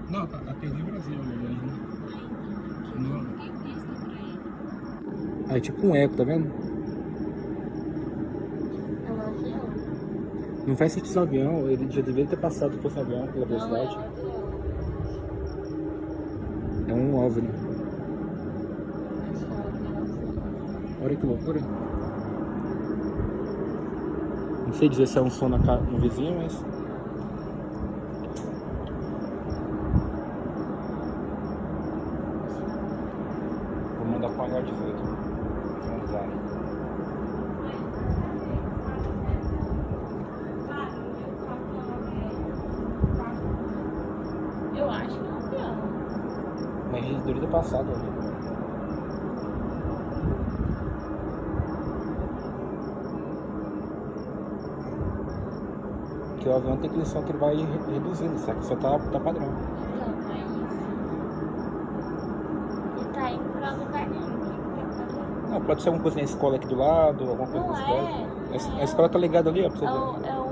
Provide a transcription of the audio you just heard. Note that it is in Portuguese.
Não, tá, atendi Brasil ainda. Não. Fiquei vista pra ele. Aí tipo um eco, tá vendo? É um avião? Não faz sentido no avião, ele já deveria ter passado se fosse um avião pela Não, é um velocidade. avião. É um OVNI. Mas fala que é um avião. Olha que loucura. Não sei dizer se é um som no vizinho, mas... Vou mandar com H18. Vamos usar. Eu acho que é um avião. Mas a gente deveria ter passado ali. Porque o avião tem aquele som que ele vai reduzindo, só que só tá padrão. Então, é isso. E tá indo pra lugar nenhum. Não, pode ser alguma coisa na escola aqui do lado, alguma coisa Não na escola. é. A escola tá ligada ali, ó, pra você É ver. o